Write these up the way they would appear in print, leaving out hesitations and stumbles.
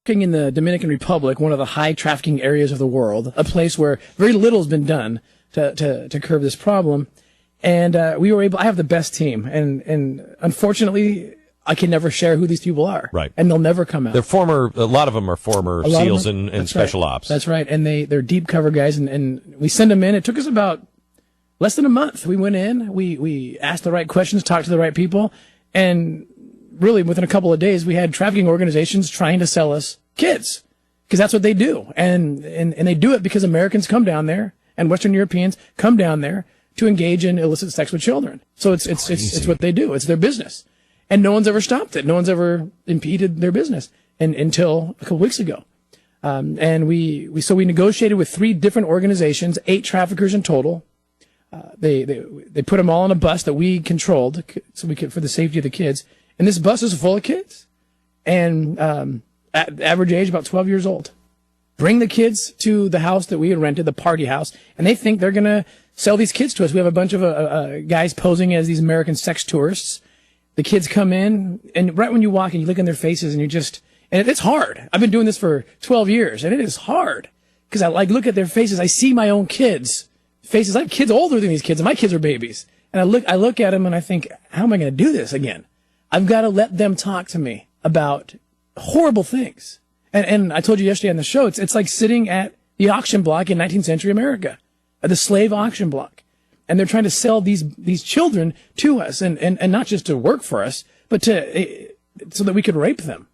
in the Dominican Republic, one of the high trafficking areas of the world, a place where very little has been done to curb this problem. And we were able. I have the best team, and unfortunately, I can never share who these people are. Right. And they'll never come out. A lot of them are former SEALs and special ops. That's right. And they're deep cover guys, and we send them in. It took us about less than a month. We went in, we asked the right questions, talked to the right people, and really within a couple of days, we had trafficking organizations trying to sell us kids, because that's what they do. And they do it because Americans come down there, and Western Europeans come down there to engage in illicit sex with children. So it's what they do. It's their business. And no one's ever stopped it. No one's ever impeded their business until a couple weeks ago. And we negotiated with 3 different organizations, 8 traffickers in total. They put them all on a bus that we controlled so we could, for the safety of the kids. And this bus is full of kids, and average age about 12 years old. Bring the kids to the house that we had rented, the party house, and they think they're gonna sell these kids to us. We have a bunch of guys posing as these American sex tourists. The kids come in, and right when you walk in, you look in their faces, and and it's hard. I've been doing this for 12 years, and it is hard, because I look at their faces. I see my own kids' faces. I have kids older than these kids, and my kids are babies. And I look at them, and I think, how am I going to do this again? I've got to let them talk to me about horrible things. And I told you yesterday on the show, it's like sitting at the auction block in 19th century America, at the slave auction block. And they're trying to sell these children to us, and not just to work for us, but so that we could rape them.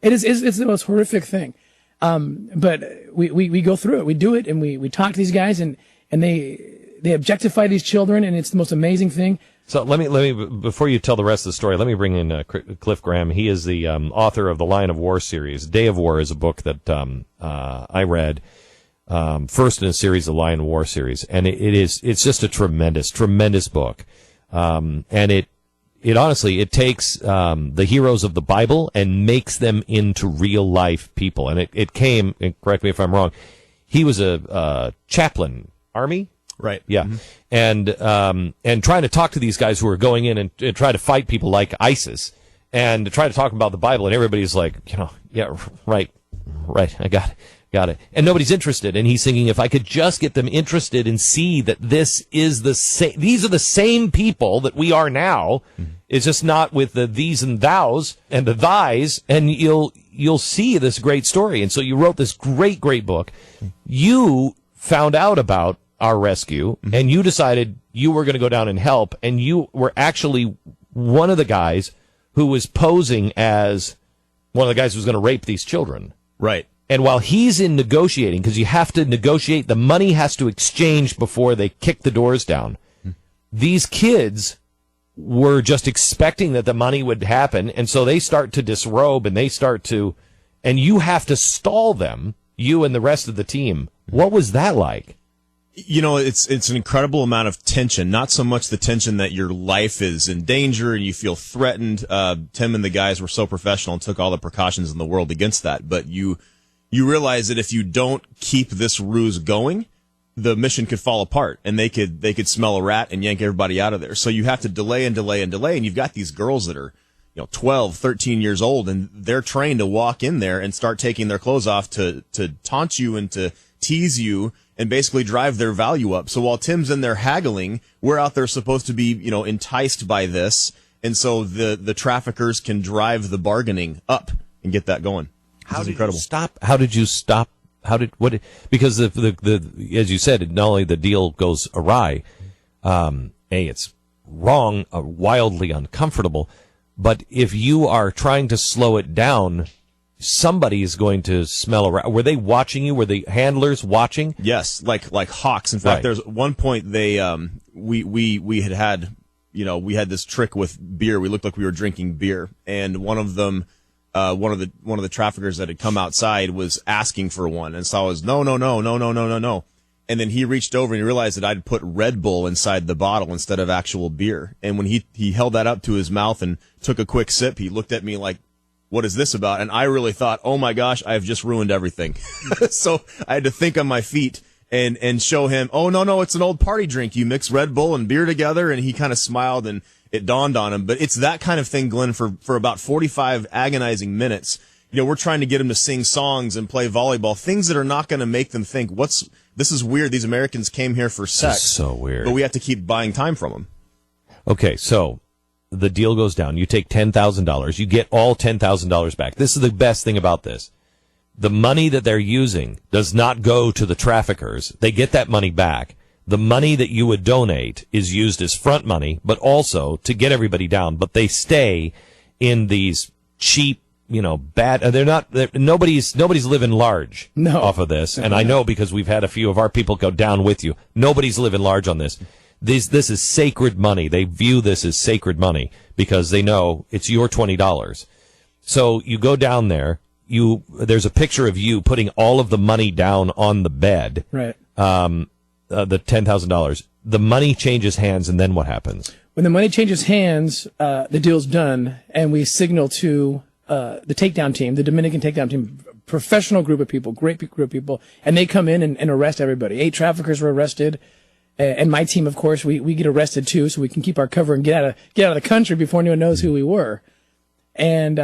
It's the most horrific thing. But we go through it. We do it, and we talk to these guys, and they objectify these children, and it's the most amazing thing. So let me before you tell the rest of the story, let me bring in Cliff Graham. He is the author of the Lion of War series. Day of War is a book that I read. First in a series, the Lion of War series, and it's just a tremendous book. And it honestly, it takes the heroes of the Bible and makes them into real life people. And it came, and correct me if I'm wrong, he was a chaplain, Army? Right. Yeah. Mm-hmm. And trying to talk to these guys who are going in and try to fight people like ISIS, and to try to talk about the Bible, and everybody's like, yeah, right, I got it. And nobody's interested. And he's thinking, if I could just get them interested and see that this is these are the same people that we are now. Mm-hmm. It's just not with the these and thous and the thys, and you'll see this great story. And so you wrote this great book. Mm-hmm. You found out about our rescue, mm-hmm. and you decided you were going to go down and help, and you were actually one of the guys who was posing as one of the guys who was going to rape these children. Right. And while he's in negotiating, because you have to negotiate, the money has to exchange before they kick the doors down. Mm-hmm. These kids were just expecting that the money would happen, and so they start to disrobe, and you have to stall them, you and the rest of the team. What was that like? It's an incredible amount of tension, not so much the tension that your life is in danger and you feel threatened. Tim and the guys were so professional and took all the precautions in the world against that. But you realize that if you don't keep this ruse going, the mission could fall apart, and they could smell a rat and yank everybody out of there. So you have to delay. And you've got these girls that are, 12, 13 years old, and they're trained to walk in there and start taking their clothes off to taunt you and to tease you and basically drive their value up. So while Tim's in there haggling, we're out there supposed to be, enticed by this. And so the traffickers can drive the bargaining up and get that going. How did you stop? How did you stop? Because as you said, not only the deal goes awry, it's wrong, wildly uncomfortable, but if you are trying to slow it down, somebody is going to smell a rat. Were they watching you? Were the handlers watching? Yes, like hawks. In fact, right. There's one point we had we had this trick with beer. We looked like we were drinking beer, and one of them, one of the traffickers that had come outside was asking for one, and so I was no, and then he reached over and he realized that I'd put Red Bull inside the bottle instead of actual beer, and when he held that up to his mouth and took a quick sip, he looked at me like, what is this about? And I really thought, oh my gosh, I've just ruined everything. So I had to think on my feet and show him, oh no, it's an old party drink. You mix Red Bull and beer together. And he kind of smiled and it dawned on him. But it's that kind of thing, Glenn, for about 45 agonizing minutes. we're trying to get them to sing songs and play volleyball, things that are not going to make them think, this is weird. These Americans came here for sex. So weird. But we have to keep buying time from them. Okay, so the deal goes down. You take $10,000. You get all $10,000 back. This is the best thing about this. The money that they're using does not go to the traffickers. They get that money back. The money that you would donate is used as front money, but also to get everybody down. But they stay in these cheap, bad. Nobody's living large off of this. And I know because we've had a few of our people go down with you. Nobody's living large on this. This is sacred money. They view this as sacred money because they know it's your $20. So you go down there. There's a picture of you putting all of the money down on the bed. Right. The $10,000. The money changes hands, and then what happens? When the money changes hands, the deal's done, and we signal to the takedown team, the Dominican takedown team, professional group of people, great group of people, and they come in and arrest everybody. 8 traffickers were arrested, and my team, of course, we get arrested too, so we can keep our cover and get out of the country before anyone knows who we were. And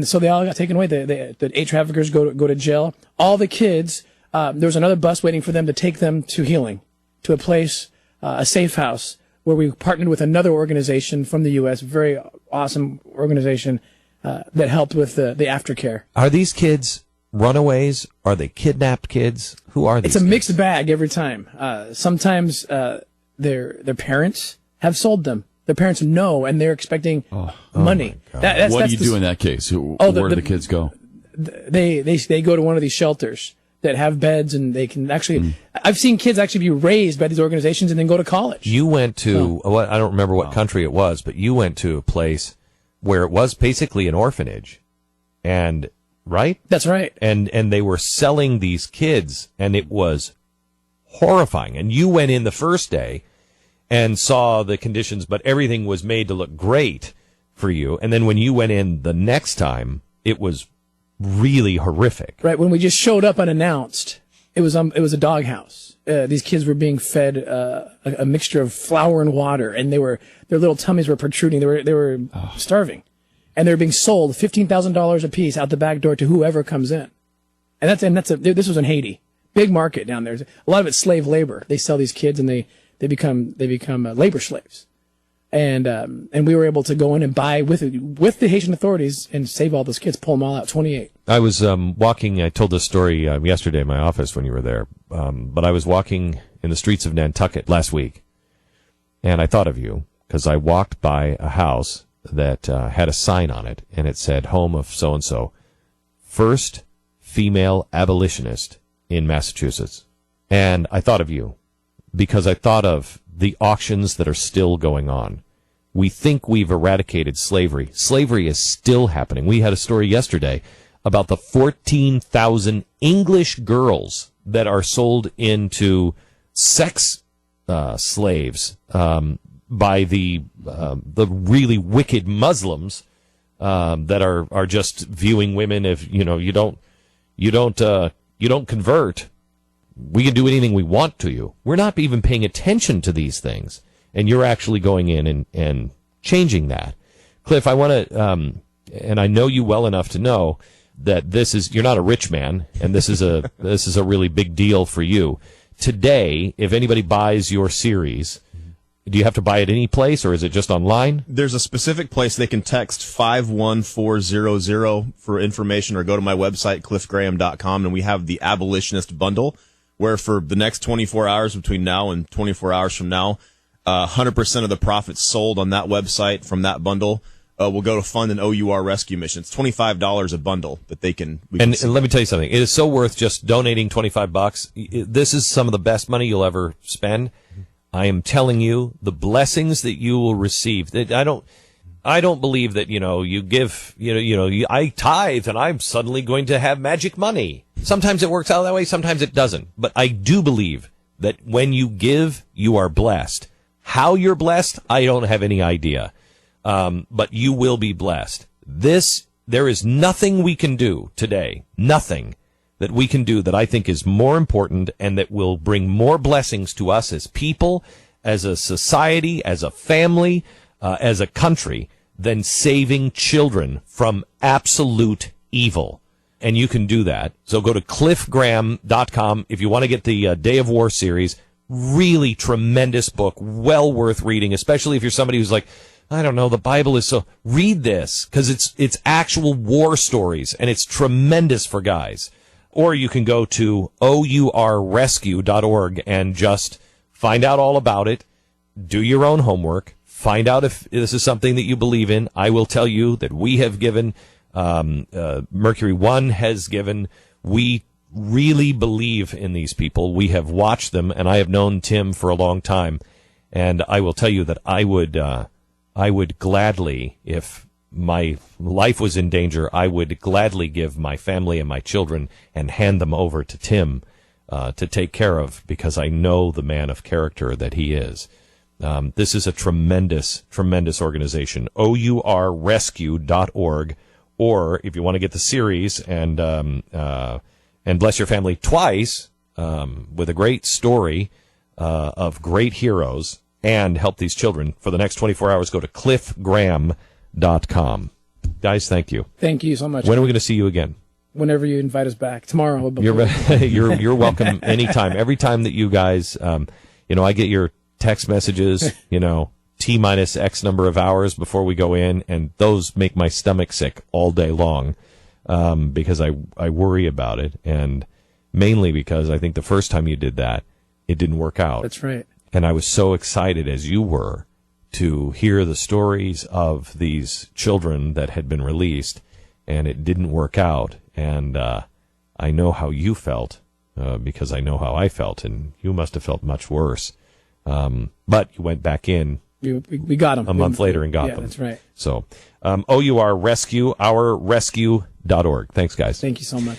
so they all got taken away. The 8 traffickers go to jail. All the kids, there was another bus waiting for them to take them to healing, to a place, a safe house, where we partnered with another organization from the U.S., very awesome organization, that helped with the aftercare. Are these kids runaways? Are they kidnapped kids? Who are these? It's a mixed bag every time. Sometimes their parents have sold them. Their parents know, and they're expecting money. What do you do in that case? Where do the kids go? They go to one of these shelters that have beds, and they can actually. I've seen kids actually be raised by these organizations and then go to college. You went to I don't remember what country it was, but you went to a place where it was basically an orphanage, and right? That's right. And they were selling these kids, and it was horrifying. And you went in the first day and saw the conditions, but everything was made to look great for you. And then when you went in the next time, it was really horrific. Right. When we just showed up unannounced, it was a doghouse. These kids were being fed a mixture of flour and water, and their little tummies were protruding. They were starving, and they were being sold $15,000 a piece out the back door to whoever comes in. And this was in Haiti, big market down there. A lot of it's slave labor. They sell these kids, and they become labor slaves, and we were able to go in and buy with the Haitian authorities and save all those kids, pull them all out. 28. I was walking. I told this story yesterday in my office when you were there, but I was walking in the streets of Nantucket last week, and I thought of you because I walked by a house that had a sign on it, and it said "Home of so and so, first female abolitionist in Massachusetts," and I thought of you. Because I thought of the auctions that are still going on. We think we've eradicated slavery. Slavery is still happening. We had a story yesterday about the 14,000 English girls that are sold into sex slaves by the really wicked Muslims that are just viewing women if you don't convert. We can do anything we want to you. We're not even paying attention to these things. And you're actually going in and changing that. Cliff, I want to, and I know you well enough to know that you're not a rich man, and this is a really big deal for you. Today, if anybody buys your series, do you have to buy it any place, or is it just online? There's a specific place. They can text 51400 for information, or go to my website, cliffgraham.com, and we have the Abolitionist Bundle, where for the next 24 hours between now and 24 hours from now, 100% of the profits sold on that website from that bundle will go to fund an OUR rescue mission. It's $25 a bundle that we can and let me tell you something. It is so worth just donating $25. This is some of the best money you'll ever spend. I am telling you, the blessings that you will receive. I don't believe that, you give, I tithe and I'm suddenly going to have magic money. Sometimes it works out that way, sometimes it doesn't. But I do believe that when you give, you are blessed. How you're blessed, I don't have any idea. But you will be blessed. There is nothing we can do today, nothing that we can do that I think is more important and that will bring more blessings to us as people, as a society, as a family, as a country, than saving children from absolute evil. And you can do that. So go to cliffgraham.com if you want to get the Day of War series. Really tremendous book, well worth reading, especially if you're somebody who's like, I don't know, the Bible is so... Read this, because it's actual war stories, and it's tremendous for guys. Or you can go to OURrescue.org and just find out all about it, do your own homework, find out if this is something that you believe in. I will tell you that we have given... Mercury One has given. We really believe in these people. We have watched them, and I have known Tim for a long time. And I will tell you that I would gladly, if my life was in danger, I would gladly give my family and my children and hand them over to Tim to take care of, because I know the man of character that he is. This is a tremendous, tremendous organization. OURrescue.org. Or if you want to get the series and bless your family twice with a great story of great heroes and help these children for the next 24 hours, go to cliffgraham.com. Guys, thank you. Thank you so much. When are we going to see you again? Whenever you invite us back. Tomorrow. You're welcome anytime. Every time that you guys, I get your text messages, T-minus X number of hours before we go in, and those make my stomach sick all day long because I worry about it, and mainly because I think the first time you did that, it didn't work out. That's right. And I was so excited, as you were, to hear the stories of these children that had been released, and it didn't work out. And I know how you felt because I know how I felt, and you must have felt much worse. But you went back in. We got them. A month later and got them. Yeah, that's right. So, OUR Rescue, OurRescue.org. Thanks, guys. Thank you so much.